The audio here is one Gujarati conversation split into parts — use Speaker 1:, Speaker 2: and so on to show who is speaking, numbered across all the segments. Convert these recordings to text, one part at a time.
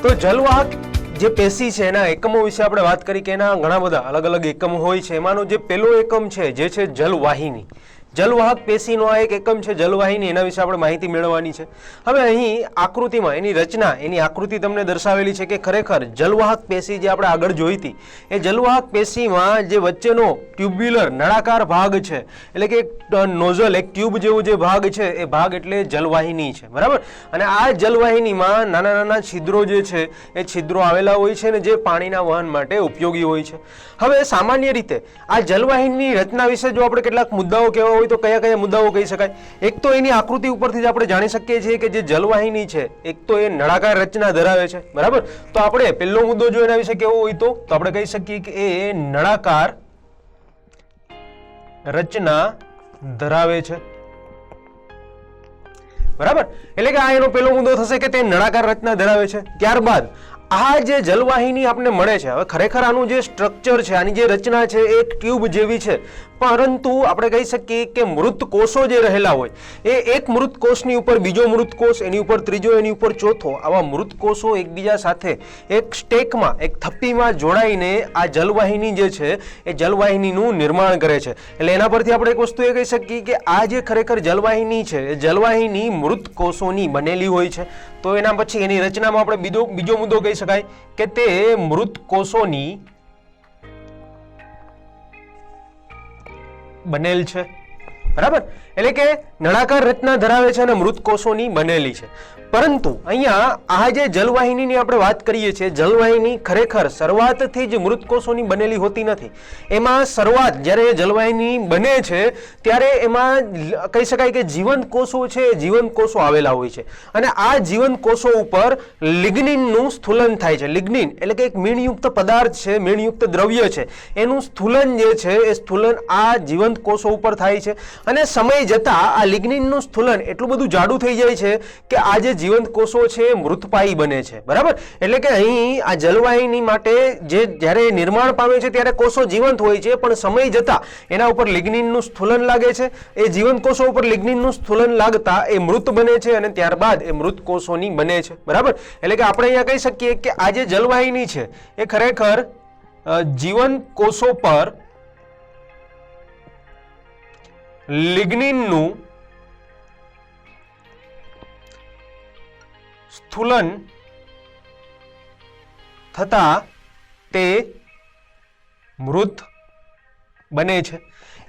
Speaker 1: તો જલવાહક જે પેશી છે એના એકમો વિશે આપણે વાત કરી કે એના ઘણા બધા અલગ અલગ એકમ હોય છે. એમાંનો જે પહેલો એકમ છે જે છે જલવાહિની. જલવાહક પેશીનો આ એક એકમ છે જલવાહિની, એના વિશે આપણે માહિતી મેળવવાની છે. હવે અહીં આકૃતિમાં એની રચના, એની આકૃતિ તમને દર્શાવેલી છે કે ખરેખર જલવાહક પેશી જે આપણે આગળ જોઈ હતી એ જલવાહક પેશીમાં જે વચ્ચેનો ટ્યુબ્યુલર નળાકાર ભાગ છે, એટલે કે નોઝલ એક ટ્યુબ જેવો જે ભાગ છે એ ભાગ એટલે જલવાહિની છે, બરાબર. અને આ જલવાહિનીમાં નાના નાના છિદ્રો જે છે એ છિદ્રો આવેલા હોય છે ને જે પાણીના વહન માટે ઉપયોગી હોય છે. હવે સામાન્ય રીતે આ જલવાહિનીની રચના વિશે જો આપણે કેટલાક મુદ્દાઓ કહેવા હોય તો કયા કયા મુદ્દાઓ કહી શકાય? એક તો એની આકૃતિ ઉપરથી જ આપણે જાણી શકીએ છીએ કે જે જલવાહિની છે એક તો એ નળાકાર રચના ધરાવે છે, બરાબર. તો આપણે પહેલો મુદ્દો જો એના વિશે કહેવો હોય તો આપણે કહી શકીએ કે એ નળાકાર રચના ધરાવે છે, બરાબર. એટલે કે આ એનો પહેલો મુદ્દો થશે કે તે નળાકાર રચના ધરાવે છે. ત્યારબાદ આ જે જલવાહિની આપણને મળે છે, હવે ખરેખર આનું જે સ્ટ્રક્ચર છે, આની જે રચના છે એક ટ્યુબ જેવી છે, પરંતુ આપણે કહી શકીએ કે મૃત કોષો જે રહેલા હોય એ એક મૃત કોષની ઉપર બીજો મૃત કોષ, એની ઉપર ત્રીજો, એની ઉપર ચોથો, આવા મૃત કોષો એકબીજા સાથે એક સ્ટેકમાં, એક થપ્પીમાં જોડાઈને આ જલવાહિની જે છે એ જલવાહિનીનું નિર્માણ કરે છે. એટલે એના પરથી આપણે એક વસ્તુ એ કહી શકીએ કે આ જે ખરેખર જલવાહિની છે એ જલવાહિની મૃત કોષોની બનેલી હોય છે. તો એના પછી એની રચનામાં આપણે બીજો મુદ્દો કહી શકાય કે તે મૃત કોષોની બનેલ છે, બરાબર. એટલે કે નળાકાર રચના ધરાવે છે અને મૃત કોષોની બનેલી છે. પરંતુ અહીંયા આ જે જલવાહિનીની આપણે વાત કરીએ છીએ, જલવાહિની ખરેખર શરૂઆતથી જ મૃત કોષોની બનેલી હોતી નથી. એમાં શરૂઆત જ્યારે જલવાહિની બને છે ત્યારે એમાં કહી શકાય કે જીવંત કોષો છે, જીવંત કોષો આવેલા હોય છે અને આ જીવંત કોષો ઉપર લિગ્નિનનું સ્થૂલન થાય છે. લિગ્નિન એટલે કે એક મીણયુક્ત પદાર્થ છે, મીણયુક્ત દ્રવ્ય છે, એનું સ્થૂલન જે છે એ સ્થૂલન આ જીવંત કોષો ઉપર થાય છે અને સમય જતા આ લિગ્નિનનું સ્થૂલન એટલું બધું જાડું થઈ જાય છે કે આ જે જીવંત કોષો છે મૃતપાયી બને છે, બરાબર. એટલે કે અહીં આ જલવાહિની માટે જે જ્યારે નિર્માણ પામે છે ત્યારે કોષો જીવંત હોય છે, પણ સમય જતા એના ઉપર લિગ્નિનનું સ્થૂલન લાગે છે. એ જીવંત કોષો ઉપર લિગ્નિનનું સ્થૂલન લાગતા એ મૃત બને છે અને ત્યારબાદ એ મૃત કોષોની બને છે, બરાબર. એટલે કે આપણે અહીંયા કહી શકીએ કે આ જે જલવાહિની છે એ ખરેખર જીવંત કોષો પર લિગ્નિનનું સ્થૂલન થતા તે મૃત બને છે.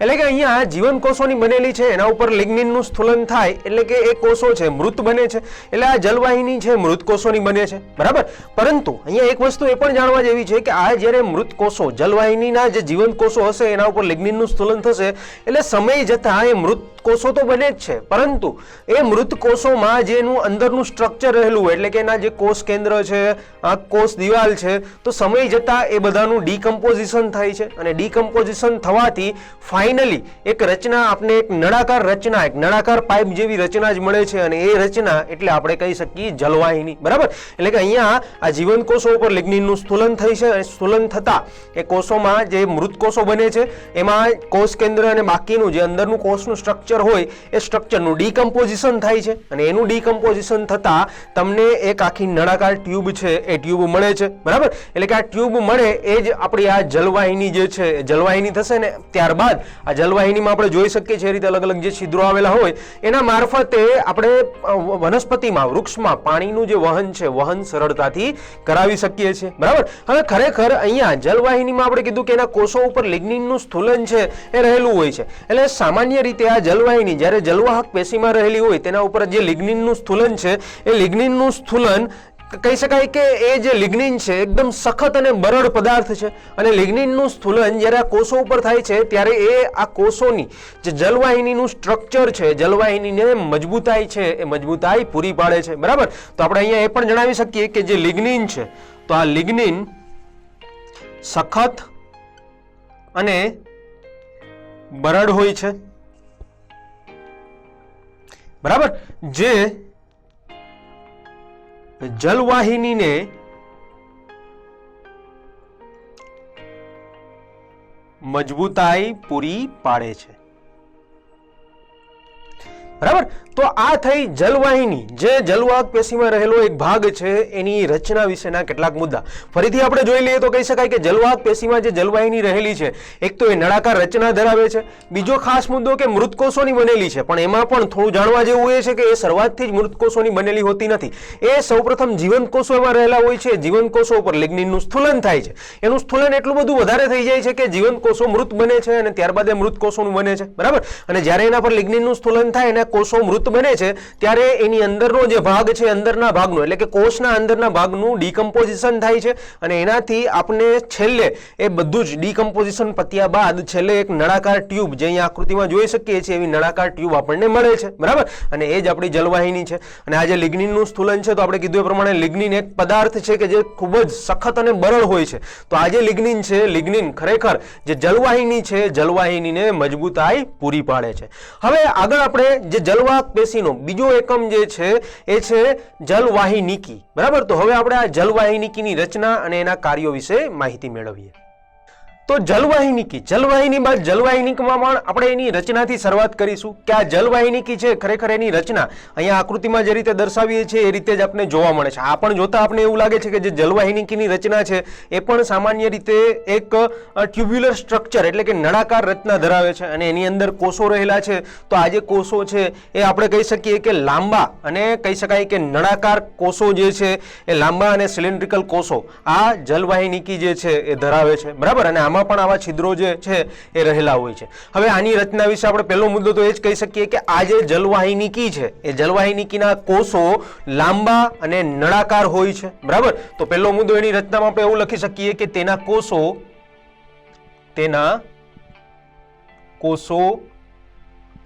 Speaker 1: એટલે કે અહીંયા જીવંત કોષોની બનેલી છે, એના ઉપર લિગ્નિનનું સ્થૂલન થાય એટલે કે એ કોષો છે મૃત બને છે. એટલે આ જલવાહિની છે મૃત કોષોની બને છે, બરાબર. પરંતુ અહીંયા એક વસ્તુ એ પણ જાણવા જેવી છે કે આ જ્યારે મૃત કોષો જલવાહિનીના જે જીવંત કોષો હશે એના ઉપર લિગ્નિનનું સ્થૂલન થશે એટલે સમય જતા એ મૃત કોષો તો બને જ છે, પરંતુ એ મૃત કોષોમાં જે એનું અંદરનું સ્ટ્રક્ચર રહેલું હોય એટલે કે એના જે કોષ કેન્દ્ર છે, આ કોષ દિવાલ છે, તો સમય જતા એ બધાનું ડીકમ્પોઝિશન થાય છે અને ડીકમ્પોઝિશન થવાથી ફાઇનલી એક રચના આપણે એક નળાકાર રચના, એક નળાકાર પાઇપ જેવી રચના જ મળે છે અને એ રચના એટલે આપણે કહી શકીએ જલવાહિની, બરાબર. એટલે કે અહીંયા આ જીવંત કોષો ઉપર લિગ્નિનનું સ્થૂલન થઈ છે અને સ્થૂલન થતા એ કોષોમાં જે મૃત કોષો બને છે એમાં કોષ કેન્દ્ર અને બાકીનું જે અંદરનું કોષનું સ્ટ્રક્ચર હોય એ સ્ટ્રક્ચરનું ડીકમ્પોઝિશન થાય છે અને એનું ડીકમ્પોઝિશન થતા તમને એક આખી નળાકાર ટ્યુબ છે એ ટ્યુબ મળે છે, બરાબર. એટલે કે આ ટ્યુબ મળે એ જ આપણી આ જલવાહિની જે છે એ જલવાહિની થશે ને ત્યારબાદ આ જલવાહિનીમાં આપણે જોઈ શકીએ છીએ એ રીતે અલગ અલગ જે છિદ્રો આવેલા હોય એના મારફતે આપણે વનસ્પતિમાં, વૃક્ષમાં પાણીનું જે વહન છે વહન સરળતાથી કરાવી શકીએ છીએ, બરાબર. હવે ખરેખર અહીંયા જલવાહિનીમાં આપણે કીધું કે એના કોષો ઉપર લિગ્નિનનું સ્થૂલન છે એ રહેલું હોય છે. એટલે સામાન્ય રીતે આ જલવાહિની જ્યારે જલવાહક પેશીમાં રહેલી હોય તેના ઉપર જે લિગ્નિનનું સ્થૂલન છે એ લિગ્નિનનું સ્થૂલન કહી શકાય કે એ જે લિગ્નિન છે એકદમ સખત અને બરડ પદાર્થ છે અને લિગ્નિનનું સ્થૂલન જ્યારે આ કોષો ઉપર થાય છે ત્યારે એ આ કોષોની જે જલવાહિનીનું સ્ટ્રક્ચર છે, જલવાહિનીને મજબૂતાઈ છે એ મજબૂતાઈ પૂરી પાડે છે, બરાબર. તો આપણે અહીંયા એ પણ જણાવી શકીએ કે જે લિગ્નિન છે તો આ લિગ્નિન સખત અને બરડ હોય છે, બરાબર. જે જલવાહિનીને મજબૂતાઈ પૂરી પાડે છે. બરાબર. તો આ થઈ જલવાહિની, જે જલવાહક પેશીમાં રહેલો એક ભાગ છે એની રચના વિશેના કેટલાક મુદ્દા. ફરીથી આપણે જોઈ લઈએ તો કહી શકાય કે જલવાહક પેશીમાં જે જલવાહિની રહેલી છે, એક તો એ નળાકાર રચના ધરાવે છે. બીજો ખાસ મુદ્દો કે મૃત કોષોની બનેલી છે, પણ એમાં પણ થોડું જાણવા જેવું એ છે કે એ શરૂઆતથી જ મૃત કોષોની બનેલી હોતી નથી. એ સૌપ્રથમ જીવંત કોષો એમાં રહેલા હોય છે. જીવંત કોષો ઉપર લિગ્નિનનું સ્થૂલન થાય છે. એનું સ્થૂલન એટલું બધું વધારે થઈ જાય છે કે જીવંત કોષો મૃત બને છે અને ત્યારબાદ એ મૃત કોષોનું બને છે. બરાબર. અને જ્યારે એના પર લિગ્નિનનું સ્થૂલન થાય અને કોષો મૃત બને છે ત્યારે એની અંદરનો જે ભાગ છે, અંદરના ભાગનો એટલે કે કોષના અંદરના ભાગનું ડીકમ્પોઝિશન થાય છે અને એનાથી આપણે છેલ્લે એ બધું જ ડીકમ્પોઝિશન પત્યા બાદ છેલ્લે એક નળાકાર ટ્યુબ, જે અહીંયા આકૃતિમાં જોઈ શકીએ છીએ, એવી નળાકાર ટ્યુબ આપણને મળે છે. બરાબર. અને એ જ આપણી જલવાહિની છે. અને આ જે લિગ્નિનનું સ્થૂલન છે, તો આપણે કીધું એ પ્રમાણે લિગ્નિન એક પદાર્થ છે કે જે ખૂબ જ સખત અને બરડ હોય છે. તો આ જે લિગ્નિન છે, લિગ્નિન ખરેખર જે જલવાહિની છે, જલવાહિનીને મજબૂતાઈ પૂરી પાડે છે. હવે આગળ આપણે જે જલવાહક પેશીનો બીજો એકમ જે છે એ છે જલવાહિનીકી. બરાબર. તો હવે આપણે આ જલવાહિનીકીની રચના અને એના કાર્યો વિશે માહિતી મેળવીએ. તો જલવાહિનીકી, જલવાહિની બાદ જલવાહિનીકમાં પણ આપણે એની રચનાથી શરૂઆત કરીશું કે આ જલવાહિનીકી છે ખરેખર એની રચના અહીંયા આકૃતિમાં જે રીતે દર્શાવીએ છીએ એ રીતે જ આપણે જોવા મળે છે. આ પણ જોતા આપણે એવું લાગે છે કે જે જલવાહિનીકીની રચના છે એ પણ સામાન્ય રીતે એક ટ્યુબ્યુલર સ્ટ્રક્ચર એટલે કે નળાકાર રચના ધરાવે છે અને એની અંદર કોષો રહેલા છે. તો આ જે કોષો છે એ આપણે કહી શકીએ કે લાંબા અને કહી શકાય કે નળાકાર કોષો જે છે એ લાંબા અને સિલિન્ડ્રિકલ કોષો આ જલવાહિનીકી જે છે એ ધરાવે છે. બરાબર. અને આમાં પણ આવા છિદ્રો જે છે એ રહેલા હોય છે. હવે આની રચના વિશે આપણે પહેલો મુદ્દો તો એ જ કહી શકીએ કે આ જે જલવાહિનીકી છે એ જલવાહિનીકીના કોષો લાંબા અને નળાકાર હોય છે. બરાબર. તો પહેલો મુદ્દો એની રચનામાં આપણે એવું લખી શકીએ કે તેના કોષો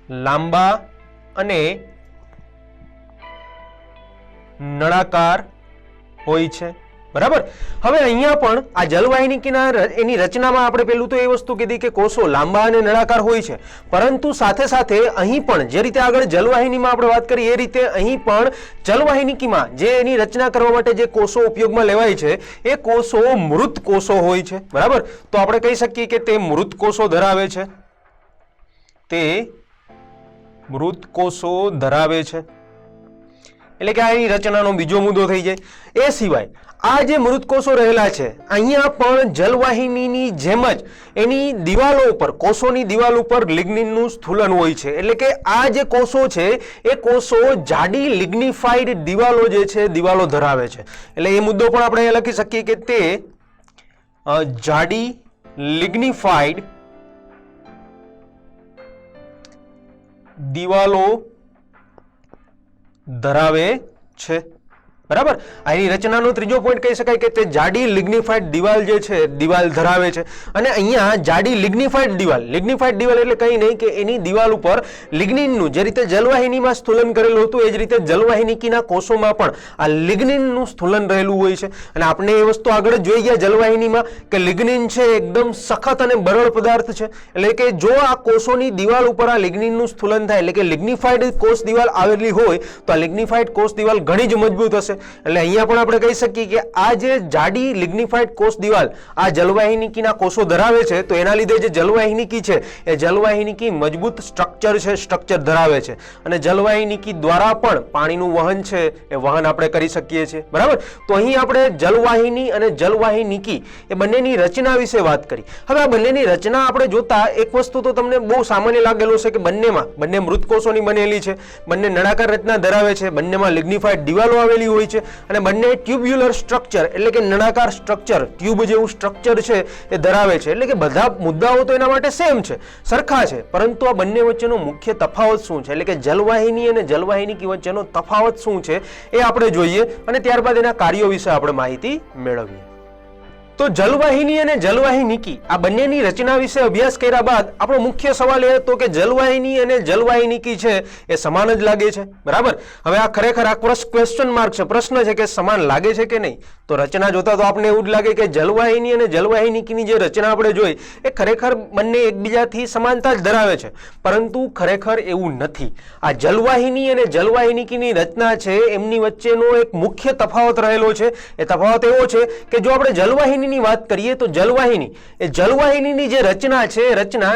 Speaker 1: લાંબા અને નળાકાર હોય છે. બરાબર. હવે અહીંયા પણ આ જલવાહિનીકીના એની રચનામાં આપણે પેલું તો એ વસ્તુ કીધી કે કોષો લાંબા અને નળાકાર હોય છે, પરંતુ સાથે સાથે અહીં પણ જે રીતે આગળ જલવાહિનીમાં આપણે વાત કરી એ રીતે અહીં પણ જલવાહિનીકીમાં જે એની રચના કરવા માટે જે કોષો ઉપયોગમાં લેવાય છે એ કોષો મૃત કોષો હોય છે. બરાબર. તો આપણે કહી શકીએ કે તે મૃત કોષો ધરાવે છે. તે મૃત કોષો ધરાવે છે એટલે કે આ એની રચનાનો બીજો મુદ્દો થઈ જાય. એ સિવાય આ જે મૃત કોષો રહેલા છે અહીંયા પણ જલવાહિનીની જેમ જ એની દિવાલો ઉપર, કોષોની દિવાલ ઉપર લિગ્નિનનું સ્થૂલન હોય છે. એટલે કે આ જે કોષો છે એ કોષો જાડી લિગ્નિફાઈડ દિવાલો જે છે દિવાલો ધરાવે છે. એટલે એ મુદ્દો પણ આપણે અહીંયા લખી શકીએ કે તે જાડી લિગ્નિફાઈડ દિવાલો ધરાવે છે. બરાબર. આની રચનાનો ત્રીજો પોઈન્ટ કહી શકાય કે તે જાડી લિગ્નિફાઈડ દિવાલ જે છે દિવાલ ધરાવે છે. અને અહીંયા જાડી લિગ્નિફાઈડ દિવાલ એટલે કંઈ નહીં કે એની દિવાલ ઉપર લિગ્નિનનું જે રીતે જલવાહિનીમાં સ્થૂલન કરેલું હતું એ જ રીતે જલવાહિનીકીના કોષોમાં પણ આ લિગ્નિનનું સ્થૂલન રહેલું હોય છે. અને આપણે એ વસ્તુ આગળ જોઈ ગયા જલવાહિનીમાં કે લિગ્નિન છે એકદમ સખત અને બરડ પદાર્થ છે. એટલે કે જો આ કોષોની દિવાલ ઉપર આ લિગ્નિનનું સ્થૂલન થાય એટલે કે લિગ્નિફાઈડ કોષ દિવાલ આવેલી હોય તો આ લિગ્નિફાઈડ કોષ દિવાલ ઘણી જ મજબૂત હશે. એટલે અહીંયા પણ આપણે કહી શકીએ કે આ જે જાડી લિગ્નિફાઈડ કોષ દિવાલ આ જલવાહિનીકીના કોષો ધરાવે છે તો એના લીધે જે જલવાહિનીકી છે એ જલવાહિનીકી મજબૂત સ્ટ્રક્ચર ધરાવે છે. અને જલવાહિનીકી દ્વારા પણ પાણીનું વહન છે એ વહન આપણે કરી શકીએ છીએ. બરાબર. તો અહીં આપણે જલવાહિની અને જલવાહિનીકી એ બંનેની રચના વિશે વાત કરી. હવે આ બંનેની રચના આપણે જોતા એક વસ્તુ તો તમને બહુ સામાન્ય લાગેલું છે કે બંને મૃત કોષોની બનેલી છે, બંને નળાકાર રચના ધરાવે છે, બંનેમાં લિગ્નિફાઈડ દિવાલો આવેલી હોય છે અને બંને ટ્યુબ્યુલર સ્ટ્રક્ચર એટલે કે નળાકાર સ્ટ્રક્ચર, ટ્યુબ જેવું સ્ટ્રક્ચર છે એ ધરાવે છે. એટલે કે બધા મુદ્દાઓ તો એના માટે સેમ છે, સરખા છે, પરંતુ આ બંને વચ્ચેનો મુખ્ય તફાવત શું છે એટલે કે જલવાહિની અને જલવાહિનીકી વચ્ચેનો તફાવત શું છે એ આપણે જોઈએ અને ત્યારબાદ એના કાર્યો વિશે આપણે માહિતી મેળવીએ. તો જલવાહિની અને જલવાહિનીકી આ બંનેની રચના વિશે અભ્યાસ કર્યા બાદ આપણો મુખ્ય સવાલ એ હતો કે જલવાહિની અને જલવાહિનીકી છે એ સમાન જ લાગે છે. બરાબર. હવે આ ખરેખર આ ક્વેશ્ચન માર્ક છે, પ્રશ્ન છે કે સમાન લાગે છે કે નહીં. તો રચના જોતા તો આપણે એવું જ લાગે કે જલવાહિની અને જલવાહિનીકીની જે રચના આપણે જોઈ એ ખરેખર બંને એકબીજાથી સમાનતા જ ધરાવે છે, પરંતુ ખરેખર એવું નથી. આ જલવાહિની અને જલવાહિનીકીની રચના છે એમની વચ્ચેનો એક મુખ્ય તફાવત રહેલો છે. એ તફાવત એવો છે કે જો આપણે જલવાહિની જલવાહિનીની વાત કરીએ તો જલવાહિનીની જે રચના છે,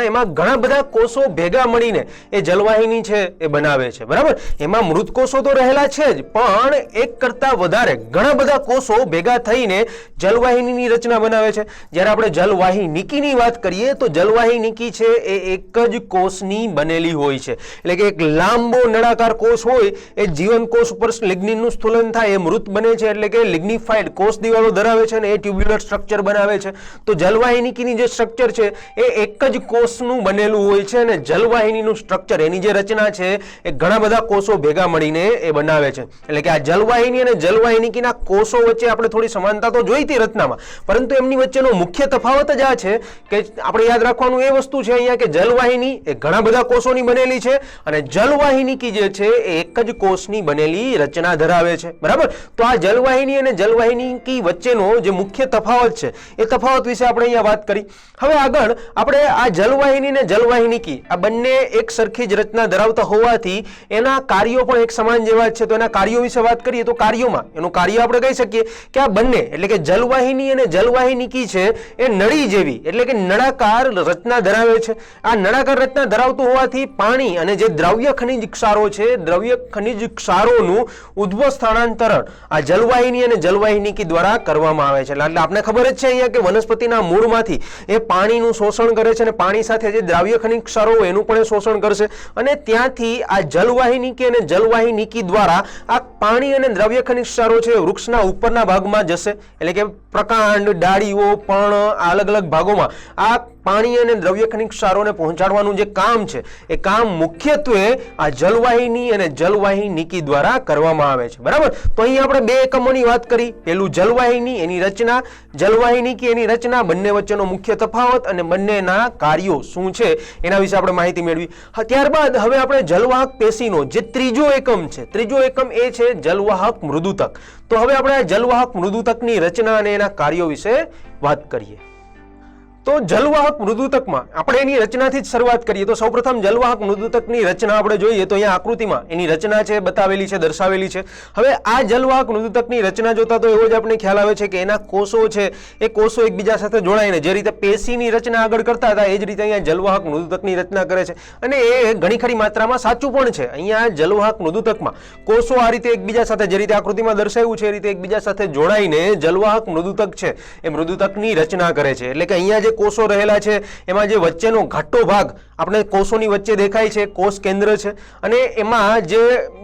Speaker 1: એમાં ઘણા બધા કોષો ભેગા મળીને એ જલવાહિની છે એ બનાવે છે, બરાબર. એમાં મૃત કોષો તો રહેલા છે જ, પણ એક કરતા વધારે ઘણા બધા કોષો ભેગા થઈને જલવાહિનીની રચના બનાવે છે. જ્યારે આપણે જલવાહિનીની વાત કરીએ તો જલવાહિની છે એ એક જ કોષની બનેલી હોય છે, એટલે કે એક લાંબો નળાકાર કોષ હોય, એ જીવન કોષ ઉપર લિગ્નિનનું સ્થૂલન થાય, એ મૃત બને છે, એટલે કે લિગ્નિફાઈડ કોષ દિવાલો ધરાવે છે અને એ ટ્યુબ્યુલર સ્ટ્રક્ચર બનાવે છે. તો જલવાહિનીની જે સ્ટ્રક્ચર છે એ એક જ કોષનું બનેલું હોય છે અને જલવાહિનીનું સ્ટ્રક્ચર, એની જે રચના છે એ ઘણા બધા કોષો ભેગા મળીને એ બનાવે છે. એટલે કે આ જલવાહિની અને જલવાહિનીના કોષો વચ્ચે આપણે થોડી સમાનતા તો જોઈ હતી રચનામાં, પરંતુ એમની વચ્ચેનો મુખ્ય તફાવત જ આ છે કે આપણે યાદ રાખવાનું એ વસ્તુ છે અહીંયા કે જલવાહિની એ ઘણા બધા કોષોની બનેલી છે અને જલવાહિની જે છે એ એક જ કોષની બનેલી રચના ધરાવે છે, બરાબર. તો આ જલવાહિની અને જલવાહિની વચ્ચેનો જે મુખ્ય તફાવત છે એ તફાવત વિશે આપણે અહીંયા વાત કરી. હવે આગળ આપણે આ જલવાહિની અને જલવાહિની આ બંને એક સરખી જ રચના ધરાવતા હોવાથી એના કાર્યો પણ એક સમાન જેવા છે. તો એના કાર્યો વિશે વાત કરીએ તો કાર્યોમાં એનું કાર્ય આપણે કહી શકીએ કે આ બંને એટલે કે જલવાહિની અને જલવાહિની છે એ નળી જેવી એટલે કે નળાકાર રચના ધરાવે છે. આ નળાકાર રચના ધરાવતું હોવાથી પાણી અને જે દ્રવ્ય ખનિજ ક્ષારો છે, દ્રવ્ય ખનિજ ક્ષારોનું ઉદ્ભવ સ્થાનાંતરણ આ જલવાહિની અને જલવાહિની દ્વારા કરવામાં આવે છે. એટલે આપણે ખબર જ છે અહીંયા કે વનસ્પતિના મૂળમાંથી એ પાણીનું શોષણ કરે છે અને પાણી સાથે જે દ્રવ્ય ખનિજ ક્ષારો હોય એનું પણ શોષણ કરશે અને ત્યાંથી આ જલવાહિની અને જલવાહિની દ્વારા આ પાણી અને દ્રવ્ય ખનિજ ક્ષારો છે વૃક્ષના ઉપરના ભાગમાં જશે, એટલે કે પ્રકાંડ, ડાળીઓ, પર્ણ, અલગ અલગ ભાગોમાં આ પાણી અને દ્રવ્ય ખનિજ ક્ષારોને પહોંચાડવાનું જે કામ છે એ કામ મુખ્યત્વે આ જલવાહિની અને જલવાહિની દ્વારા કરવામાં આવે છે, બરાબર. તો અહીં આપણે બે એકમોની વાત કરી. પેલું જલવાહિની એની રચના, જલવાહિની એની રચના, બંને વચ્ચેનો મુખ્ય તફાવત અને બંનેના કાર્યો શું છે એના વિશે આપણે માહિતી મેળવી. ત્યારબાદ હવે આપણે જલવાહક પેશીનો જે ત્રીજો એકમ છે, ત્રીજો એકમ એ છે જલવાહક મૃદુતક. તો હવે આપણે જલવાહક મૃદુતકની રચના અને એના કાર્યો વિશે વાત કરીએ. તો જલવાહક મૃદુતકમાં આપણે એની રચનાથી જ શરૂઆત કરીએ. તો સૌપ્રથમ જલવાહક મૃદુતકની રચના આપણે જોઈએ તો અહીંયા આકૃતિમાં એની રચના છે બતાવેલી છે, દર્શાવેલી છે. હવે આ જલવાહક મૃદુતકની રચના જોતા તો એવો જ આપણે ખ્યાલ આવે છે કે એના કોષો છે એ કોષો એકબીજા સાથે જોડાઈને જે રીતે પેશીની રચના આગળ કરતા હતા એ જ રીતે અહીંયા જલવાહક મૃદુતકની રચના કરે છે અને એ ઘણી ખરી માત્રામાં સાચું પણ છે. અહીંયા જલવાહક મૃદુતકમાં કોષો આ રીતે એકબીજા સાથે જે રીતે આકૃતિમાં દર્શાવ્યું છે એ રીતે એકબીજા સાથે જોડાઈને જલવાહક મૃદુતક છે એ મૃદુતકની રચના કરે છે. એટલે કે અહીંયા જે કોષો રહેલા છે એમાં જે વચ્ચેનો ઘાટો ભાગ આપણે કોષોની વચ્ચે દેખાય છે કોષ કેન્દ્ર છે અને એમાં જે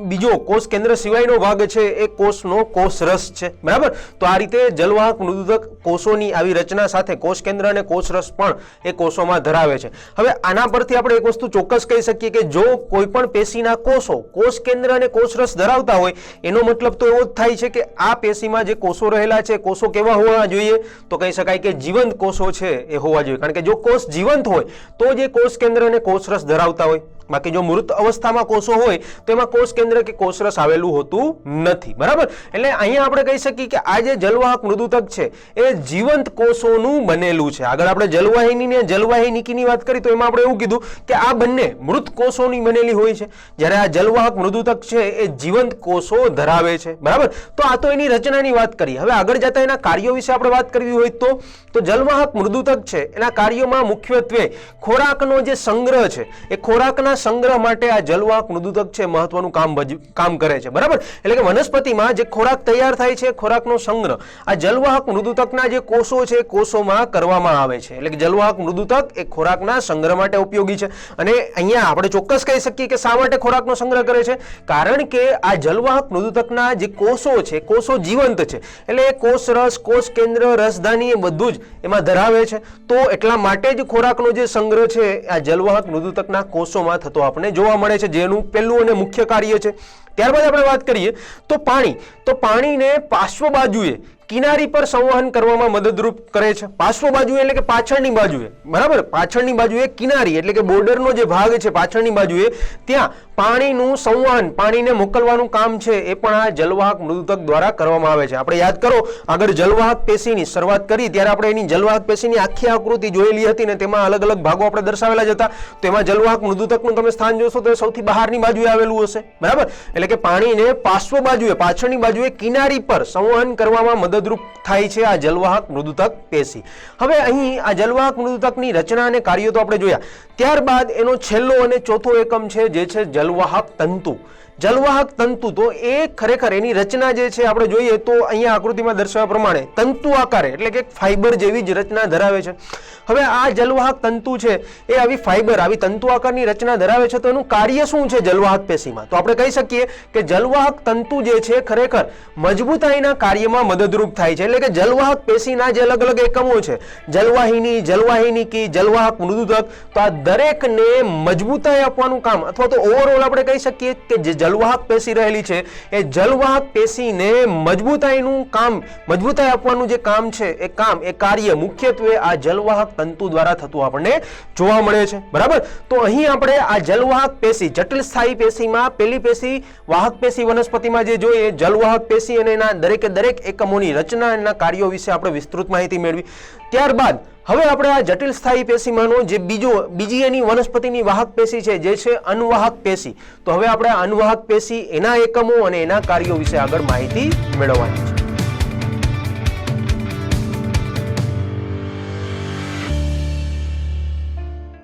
Speaker 1: બીજો કોષ કેન્દ્ર સિવાયનો ભાગ છે એ કોષનો કોષરસ છે, બરાબર. તો આ રીતે જલવાહક મૃદુતક કોષોની આવી રચના સાથે કોષ કેન્દ્ર અને કોષરસ પણ એ કોષોમાં ધરાવે છે. હવે આના પરથી આપણે એક વસ્તુ ચોક્કસ કહી શકીએ કે જો કોઈ પણ પેશીના કોષો કોષ કેન્દ્ર અને કોષરસ ધરાવતા હોય એનો મતલબ તો એવો જ થાય છે કે આ પેશીમાં જે કોષો રહેલા છે કોષો કેવા હોવા જોઈએ? તો કહી શકાય કે જીવંત કોષો છે એ હોવા જોઈએ, કારણ કે જો કોષ જીવંત હોય તો જે કોષ કેન્દ્ર અને કોષરસ ધરાવતા હોય. બાકી જો મૃત અવસ્થામાં કોષો હોય તો એમાં કોષ કેન્દ્ર કે કોષરસ આવેલું હોતું નથી, બરાબર. એટલે અહીંયા આપણે કહી શકીએ કે આ જે જલવાહક મૃદુતક છે એ જીવંત કોષોનું બનેલું છે. આગળ આપણે જલવાહિની અને જલવાહિનીની વાત કરી તો એમાં આપણે એવું કીધું કે આ બંને મૃત કોષોની બનેલી હોય છે, જ્યારે આ જલવાહક મૃદુતક છે એ જીવંત કોષો ધરાવે છે, બરાબર. તો આ તો એની રચનાની વાત કરી. હવે આગળ જતા એના કાર્યો વિશે આપણે વાત કરવી હોય તો જલવાહક મૃદુતક છે એના કાર્યોમાં મુખ્યત્વે ખોરાકનો જે સંગ્રહ છે એ ખોરાકના સંગ્રહ માટે આ જલવાહક મૃદુતક છે મહત્વનું કામ કરે છે, બરાબર. એટલે કે વનસ્પતિમાં જે ખોરાક તૈયાર થાય છે ખોરાકનો સંગ્રહ આ જલવાહક મૃદુતકના જે કોષો છે કોષોમાં કરવામાં આવે છે. એટલે કે જલવાહક મૃદુતક એ ખોરાકના સંગ્રહ માટે ઉપયોગી છે અને અહીંયા આપણે ચોક્કસ કહી શકીએ કે શા માટે ખોરાકનો સંગ્રહ કરે છે? કારણ કે આ જલવાહક મૃદુતકના જે કોષો છે કોષો જીવંત છે, એટલે કોષરસ, કોષ કેન્દ્ર, રસધાની એ બધું જ એમાં ધરાવે છે. તો એટલા માટે જ ખોરાકનો જે સંગ્રહ છે આ જલવાહક મૃદુતકના કોષોમાં થતો આપણે જોવા મળે છે, જેનું પહેલું અને મુખ્ય કાર્ય છે. ત્યારબાદ આપણે વાત કરીએ તો પાણીને પાર્શ્વ બાજુએ કિનારી પર સંવહન કરવામાં મદદરૂપ કરે છે. પાર્શ્વ બાજુએ એટલે કે પાછળની બાજુએ, બરાબર. પાછળની બાજુએ કિનારી એટલે કે બોર્ડરનો જે ભાગ છે પાછળની બાજુએ ત્યાં પાણીનું સંવહન, પાણીને મોકલવાનું કામ છે એ પણ આ જલવાહક મૃદુતક દ્વારા કરવામાં આવે છે. આપણે યાદ કરો આગળ જલવાહક પેશીની શરૂઆત કરી ત્યારે આપણે એની જલવાહક પેશીની આખી આકૃતિ જોયેલી હતી ને તેમાં અલગ અલગ ભાગો આપણે દર્શાવેલા જ હતા. તો એમાં જલવાહક મૃદુતકનું તમે સ્થાન જોશો તો સૌથી બહારની બાજુએ આવેલું હશે, બરાબર. એટલે કે પાણીને પાર્શ્વ બાજુએ પાછળની બાજુએ કિનારી પર સંવહન કરવામાં મદદરૂપ થાય છે આ જલવાહક મૃદુતક પેશી. હવે અહીં આ જલવાહક મૃદુતકની રચના અને કાર્યો તો આપણે જોયા. ત્યારબાદ એનો છેલ્લો અને ચોથો એકમ છે જે છે જલવાહક તંતુ. જલવાહક તંતુ તો એ ખરેખર એની રચના જે છે આપણે જોઈએ તો અહીંયા આકૃતિમાં દર્શાવ્યા પ્રમાણે તંતુ આકારે એટલે કે ફાઈબર જેવી જ રચના ધરાવે છે. હવે આ જલવાહક તંતુ છે એ આવી ફાઈબર આવી તંતુ આકારની રચના ધરાવે છે તો એનું કાર્ય શું છે જલવાહક પેશીમાં? તો આપણે કહી શકીએ કે જલવાહક તંતુ જે છે ખરેખર મજબૂતાઈના કાર્યમાં મદદરૂપ થાય છે. એટલે કે જલવાહક પેશીના જે અલગ અલગ એકમો છે જલવાહિની, જલવાહિનીકી, જલવાહક મૃદુતક, તો આ દરેકને મજબૂતાઈ આપવાનું કામ અથવા તો ઓવરઓલ આપણે કહી શકીએ કે જે જલવાહક પેશી રહેલી છે એ જલવાહક પેશીને મજબૂતાઈનું કામ, મજબૂતાઈ આપવાનું જે કામ છે એ કાર્ય મુખ્યત્વે આ જલવાહક તંતુ દ્વારા થતું આપણને જોવા મળે છે. બરાબર. તો અહીં આપણે આ જલવાહક પેશી, જટિલ સ્થાયી પેશીમાં પેલી પેશી વાહક પેશી વનસ્પતિમાં જે જોઈએ જલવાહક પેશી અને એના દરેકે દરેક એકમોની રચના એના કાર્યો વિશે આપણે વિસ્તૃત માહિતી મેળવી. ત્યારબાદ હવે આપણે આ જટિલ સ્થાયી પેશીમાંનો જે બીજી એની વનસ્પતિની વાહક પેશી છે જે છે અનવાહક પેશી. તો હવે આપણે અનવાહક પેશી, એના એકમો અને એના કાર્યો વિશે આગળ માહિતી મેળવવાની છે.